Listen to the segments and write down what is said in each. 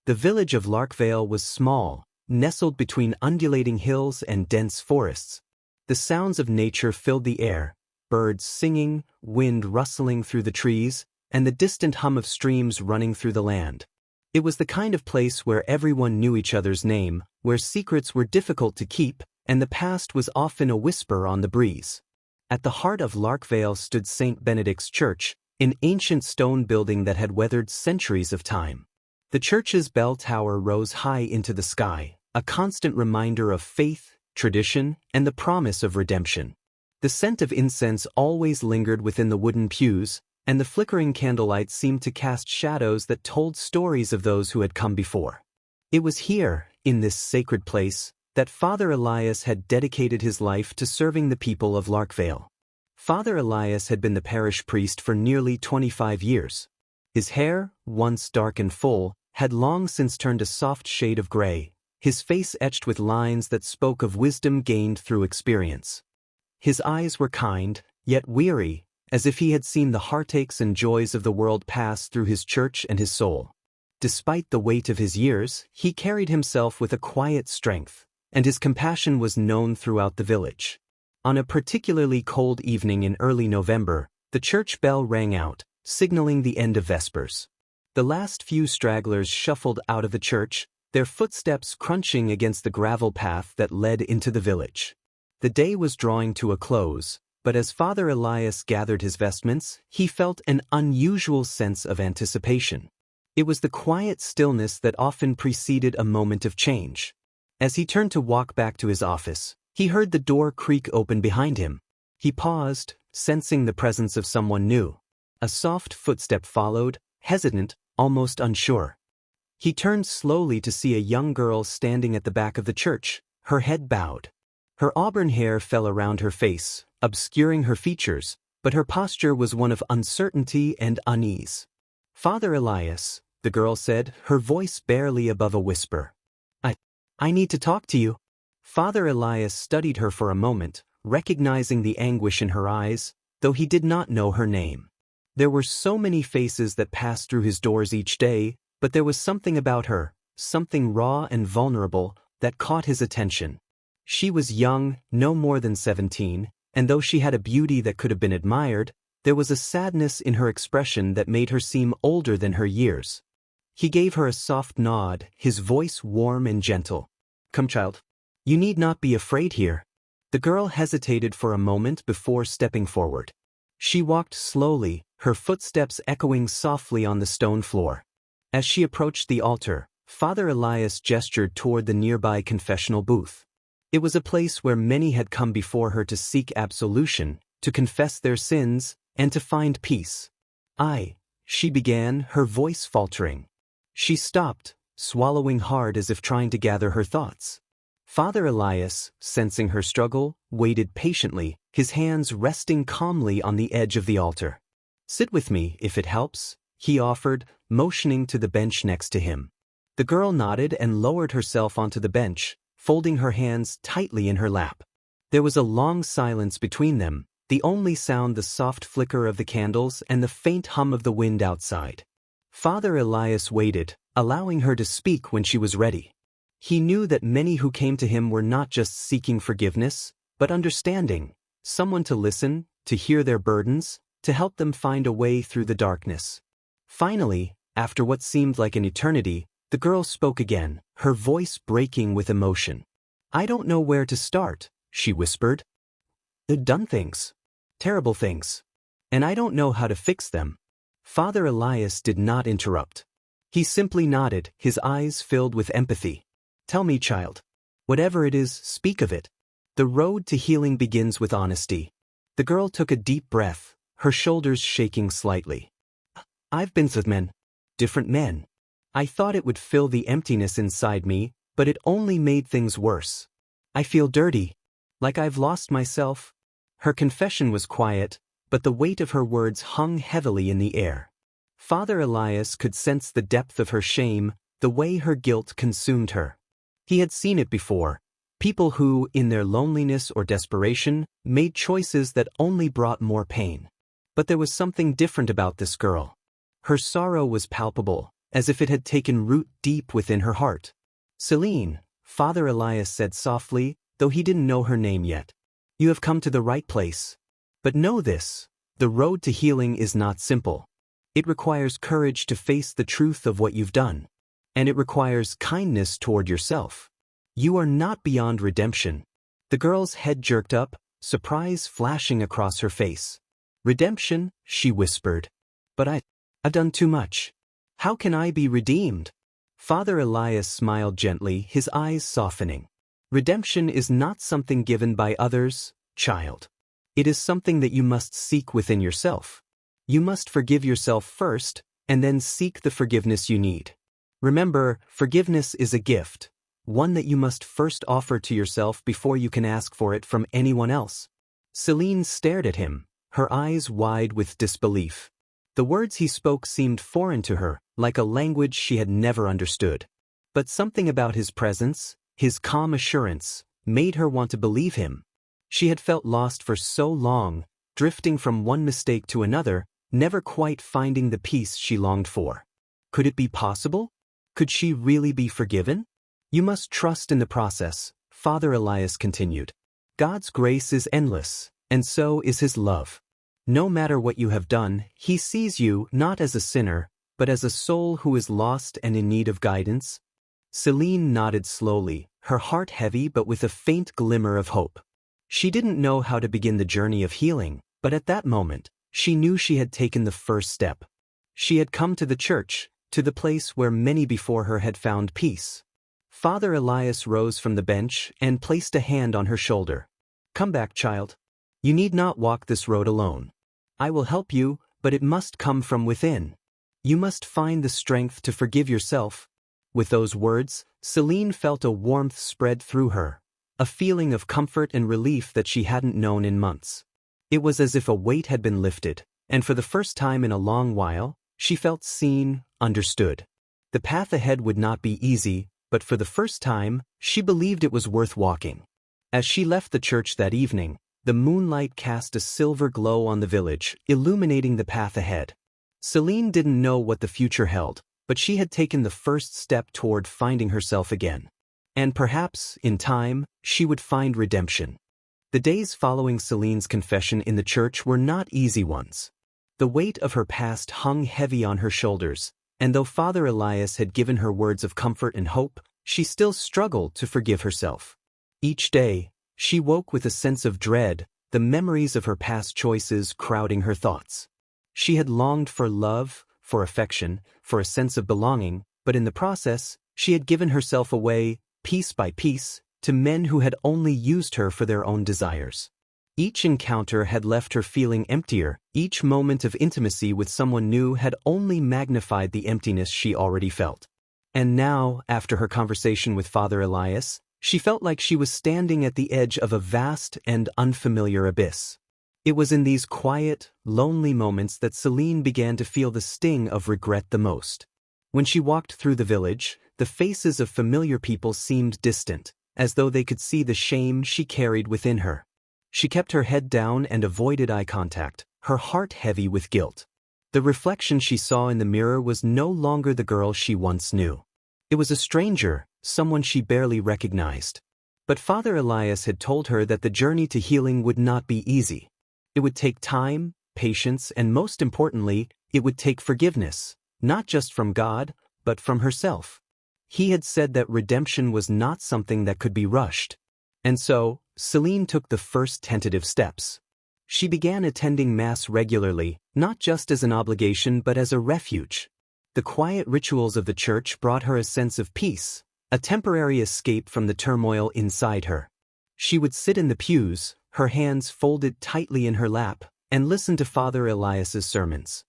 The village of Larkvale was small, nestled between undulating hills and dense forests. The sounds of nature filled the air, birds singing, wind rustling through the trees, and the distant hum of streams running through the land. It was the kind of place where everyone knew each other's name, where secrets were difficult to keep, and the past was often a whisper on the breeze. At the heart of Larkvale stood St. Benedict's Church, an ancient stone building that had weathered centuries of time. The church's bell tower rose high into the sky, a constant reminder of faith, tradition, and the promise of redemption. The scent of incense always lingered within the wooden pews, and the flickering candlelight seemed to cast shadows that told stories of those who had come before. It was here, in this sacred place, that Father Elias had dedicated his life to serving the people of Larkvale. Father Elias had been the parish priest for nearly 25 years. His hair, once dark and full, had long since turned a soft shade of gray, his face etched with lines that spoke of wisdom gained through experience. His eyes were kind, yet weary, as if he had seen the heartaches and joys of the world pass through his church and his soul. Despite the weight of his years, he carried himself with a quiet strength, and his compassion was known throughout the village. On a particularly cold evening in early November, the church bell rang out, signaling the end of Vespers. The last few stragglers shuffled out of the church, their footsteps crunching against the gravel path that led into the village. The day was drawing to a close, but as Father Elias gathered his vestments, he felt an unusual sense of anticipation. It was the quiet stillness that often preceded a moment of change. As he turned to walk back to his office, he heard the door creak open behind him. He paused, sensing the presence of someone new. A soft footstep followed, hesitant, almost unsure. He turned slowly to see a young girl standing at the back of the church, her head bowed. Her auburn hair fell around her face, obscuring her features, but her posture was one of uncertainty and unease. "Father Elias," the girl said, her voice barely above a whisper. I need to talk to you." Father Elias studied her for a moment, recognizing the anguish in her eyes, though he did not know her name. There were so many faces that passed through his doors each day, but there was something about her, something raw and vulnerable, that caught his attention. She was young, no more than 17, and though she had a beauty that could have been admired, there was a sadness in her expression that made her seem older than her years. He gave her a soft nod, his voice warm and gentle. "Come, child. You need not be afraid here." The girl hesitated for a moment before stepping forward. She walked slowly, her footsteps echoing softly on the stone floor. As she approached the altar, Father Elias gestured toward the nearby confessional booth. It was a place where many had come before her to seek absolution, to confess their sins, and to find peace. She began, her voice faltering. She stopped, swallowing hard as if trying to gather her thoughts. Father Elias, sensing her struggle, waited patiently, his hands resting calmly on the edge of the altar. "Sit with me, if it helps," he offered, motioning to the bench next to him. The girl nodded and lowered herself onto the bench, folding her hands tightly in her lap. There was a long silence between them, the only sound the soft flicker of the candles and the faint hum of the wind outside. Father Elias waited, allowing her to speak when she was ready. He knew that many who came to him were not just seeking forgiveness, but understanding, someone to listen, to hear their burdens, to help them find a way through the darkness. Finally, after what seemed like an eternity, the girl spoke again, her voice breaking with emotion. "I don't know where to start," she whispered. "I've done things. Terrible things. And I don't know how to fix them." Father Elias did not interrupt. He simply nodded, his eyes filled with empathy. "Tell me, child. Whatever it is, speak of it. The road to healing begins with honesty." The girl took a deep breath, her shoulders shaking slightly. "I've been with men. Different men. I thought it would fill the emptiness inside me, but it only made things worse. I feel dirty. Like I've lost myself." Her confession was quiet, but the weight of her words hung heavily in the air. Father Elias could sense the depth of her shame, the way her guilt consumed her. He had seen it before, people who, in their loneliness or desperation, made choices that only brought more pain. But there was something different about this girl. Her sorrow was palpable, as if it had taken root deep within her heart. "Celine," Father Elias said softly, though he didn't know her name yet. "You have come to the right place. But know this, the road to healing is not simple. It requires courage to face the truth of what you've done. And it requires kindness toward yourself. You are not beyond redemption." The girl's head jerked up, surprise flashing across her face. "Redemption?" she whispered. "But I've done too much. How can I be redeemed?" Father Elias smiled gently, his eyes softening. "Redemption is not something given by others, child. It is something that you must seek within yourself. You must forgive yourself first, and then seek the forgiveness you need. Remember, forgiveness is a gift, one that you must first offer to yourself before you can ask for it from anyone else." Celine stared at him, her eyes wide with disbelief. The words he spoke seemed foreign to her, like a language she had never understood. But something about his presence, his calm assurance, made her want to believe him. She had felt lost for so long, drifting from one mistake to another, never quite finding the peace she longed for. Could it be possible? Could she really be forgiven? "You must trust in the process," Father Elias continued. "God's grace is endless, and so is His love. No matter what you have done, He sees you not as a sinner, but as a soul who is lost and in need of guidance." Celine nodded slowly, her heart heavy but with a faint glimmer of hope. She didn't know how to begin the journey of healing, but at that moment, she knew she had taken the first step. She had come to the church, to the place where many before her had found peace. Father Elias rose from the bench and placed a hand on her shoulder. "Come back, child. You need not walk this road alone. I will help you, but it must come from within. You must find the strength to forgive yourself." With those words, Celine felt a warmth spread through her, a feeling of comfort and relief that she hadn't known in months. It was as if a weight had been lifted, and for the first time in a long while, she felt seen, understood. The path ahead would not be easy, but for the first time, she believed it was worth walking. As she left the church that evening, the moonlight cast a silver glow on the village, illuminating the path ahead. Celine didn't know what the future held, but she had taken the first step toward finding herself again. And perhaps, in time, she would find redemption. The days following Celine's confession in the church were not easy ones. The weight of her past hung heavy on her shoulders, and though Father Elias had given her words of comfort and hope, she still struggled to forgive herself. Each day, she woke with a sense of dread, the memories of her past choices crowding her thoughts. She had longed for love, for affection, for a sense of belonging, but in the process, she had given herself away, piece by piece, to men who had only used her for their own desires. Each encounter had left her feeling emptier, each moment of intimacy with someone new had only magnified the emptiness she already felt. And now, after her conversation with Father Elias, she felt like she was standing at the edge of a vast and unfamiliar abyss. It was in these quiet, lonely moments that Celine began to feel the sting of regret the most. When she walked through the village, the faces of familiar people seemed distant, as though they could see the shame she carried within her. She kept her head down and avoided eye contact, her heart heavy with guilt. The reflection she saw in the mirror was no longer the girl she once knew. It was a stranger, someone she barely recognized. But Father Elias had told her that the journey to healing would not be easy. It would take time, patience, and most importantly, it would take forgiveness, not just from God, but from herself. He had said that redemption was not something that could be rushed. And so, Celine took the first tentative steps. She began attending Mass regularly, not just as an obligation but as a refuge. The quiet rituals of the church brought her a sense of peace, a temporary escape from the turmoil inside her. She would sit in the pews, her hands folded tightly in her lap, and listen to Father Elias's sermons.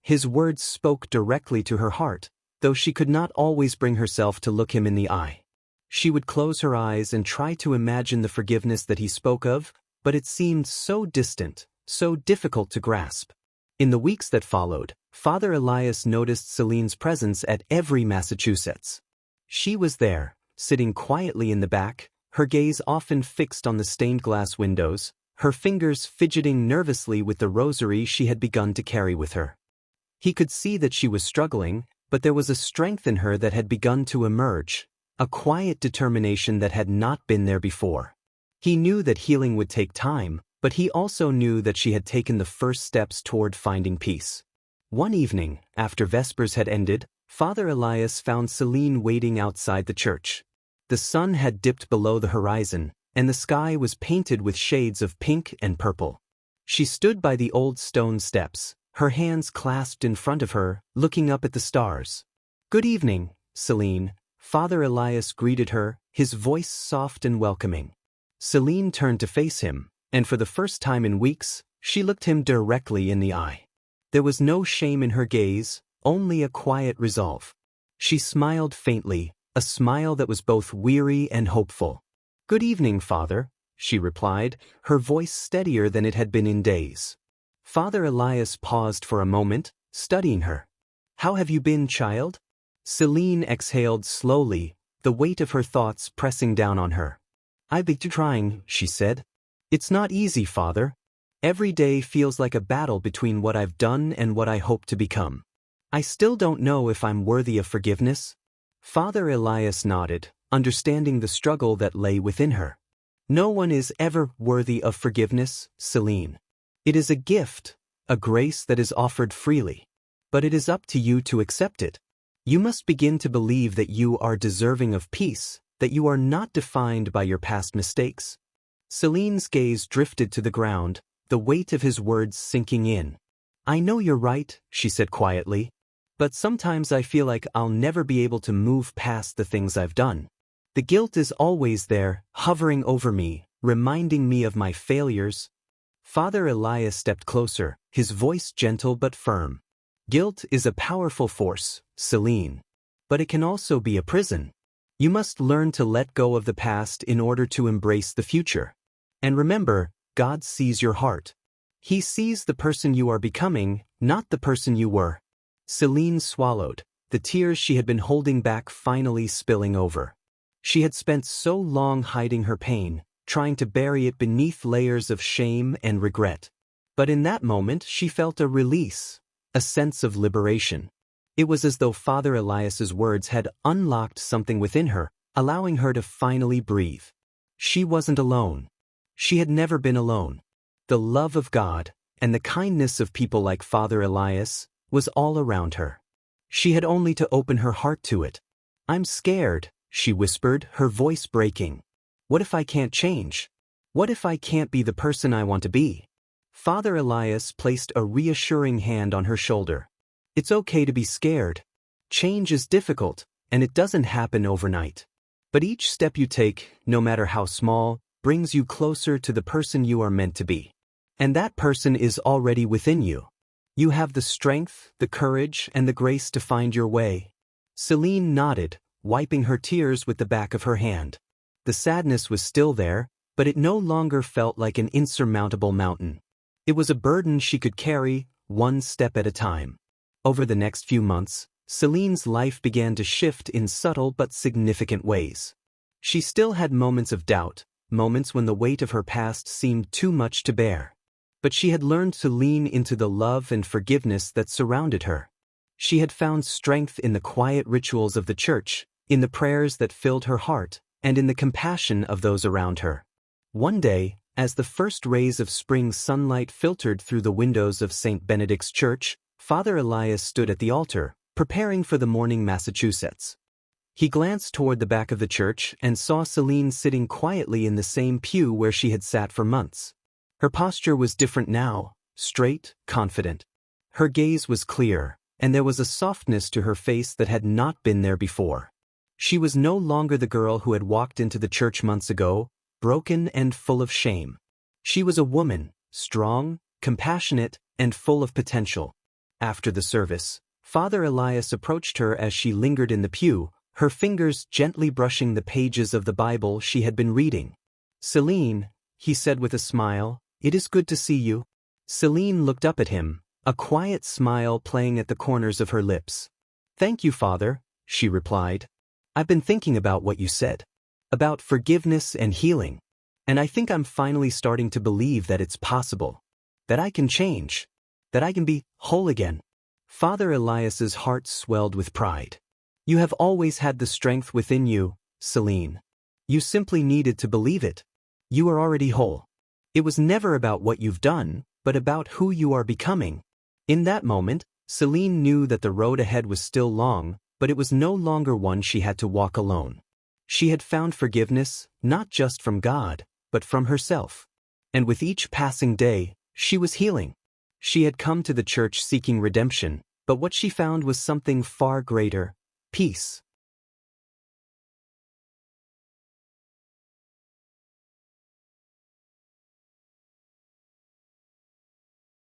His words spoke directly to her heart, though she could not always bring herself to look him in the eye. She would close her eyes and try to imagine the forgiveness that he spoke of, but it seemed so distant, so difficult to grasp. In the weeks that followed, Father Elias noticed Celine's presence at every Massachusetts. She was there, sitting quietly in the back, her gaze often fixed on the stained glass windows, her fingers fidgeting nervously with the rosary she had begun to carry with her. He could see that she was struggling, But there was a strength in her that had begun to emerge, a quiet determination that had not been there before. He knew that healing would take time, but he also knew that she had taken the first steps toward finding peace. One evening, after Vespers had ended, Father Elias found Celine waiting outside the church. The sun had dipped below the horizon, and the sky was painted with shades of pink and purple. She stood by the old stone steps, her hands clasped in front of her, looking up at the stars. "Good evening, Celine," Father Elias greeted her, his voice soft and welcoming. Celine turned to face him, and for the first time in weeks, she looked him directly in the eye. There was no shame in her gaze, only a quiet resolve. She smiled faintly, a smile that was both weary and hopeful. "Good evening, Father," she replied, her voice steadier than it had been in days. Father Elias paused for a moment, studying her. "How have you been, child?" Celine exhaled slowly, the weight of her thoughts pressing down on her. "I've been trying," she said. "It's not easy, Father. Every day feels like a battle between what I've done and what I hope to become. I still don't know if I'm worthy of forgiveness." Father Elias nodded, understanding the struggle that lay within her. "No one is ever worthy of forgiveness, Celine. It is a gift, a grace that is offered freely. But it is up to you to accept it. You must begin to believe that you are deserving of peace, that you are not defined by your past mistakes." Celine's gaze drifted to the ground, the weight of his words sinking in. "I know you're right," she said quietly. "But sometimes I feel like I'll never be able to move past the things I've done. The guilt is always there, hovering over me, reminding me of my failures." Father Elias stepped closer, his voice gentle but firm. "Guilt is a powerful force, Celine. But it can also be a prison. You must learn to let go of the past in order to embrace the future. And remember, God sees your heart. He sees the person you are becoming, not the person you were." Celine swallowed, the tears she had been holding back finally spilling over. She had spent so long hiding her pain, trying to bury it beneath layers of shame and regret. But in that moment she felt a release, a sense of liberation. It was as though Father Elias's words had unlocked something within her, allowing her to finally breathe. She wasn't alone. She had never been alone. The love of God, and the kindness of people like Father Elias, was all around her. She had only to open her heart to it. "I'm scared," she whispered, her voice breaking. "What if I can't change? What if I can't be the person I want to be?" Father Elias placed a reassuring hand on her shoulder. "It's okay to be scared. Change is difficult, and it doesn't happen overnight. But each step you take, no matter how small, brings you closer to the person you are meant to be. And that person is already within you. You have the strength, the courage, and the grace to find your way." Celine nodded, wiping her tears with the back of her hand. The sadness was still there, but it no longer felt like an insurmountable mountain. It was a burden she could carry, one step at a time. Over the next few months, Celine's life began to shift in subtle but significant ways. She still had moments of doubt, moments when the weight of her past seemed too much to bear. But she had learned to lean into the love and forgiveness that surrounded her. She had found strength in the quiet rituals of the church, in the prayers that filled her heart, and in the compassion of those around her. One day, as the first rays of spring sunlight filtered through the windows of St. Benedict's Church, Father Elias stood at the altar, preparing for the morning Massachusetts. He glanced toward the back of the church and saw Celine sitting quietly in the same pew where she had sat for months. Her posture was different now, straight, confident. Her gaze was clear, and there was a softness to her face that had not been there before. She was no longer the girl who had walked into the church months ago, broken and full of shame. She was a woman, strong, compassionate, and full of potential. After the service, Father Elias approached her as she lingered in the pew, her fingers gently brushing the pages of the Bible she had been reading. "Celine," he said with a smile, "it is good to see you." Celine looked up at him, a quiet smile playing at the corners of her lips. "Thank you, Father," she replied. "I've been thinking about what you said. About forgiveness and healing. And I think I'm finally starting to believe that it's possible. That I can change. That I can be whole again." Father Elias's heart swelled with pride. You have always had the strength within you, Celine. You simply needed to believe it. You are already whole. It was never about what you've done, but about who you are becoming. In that moment, Celine knew that the road ahead was still long, but it was no longer one she had to walk alone. She had found forgiveness, not just from God, but from herself. And with each passing day, she was healing. She had come to the church seeking redemption, but what she found was something far greater: peace.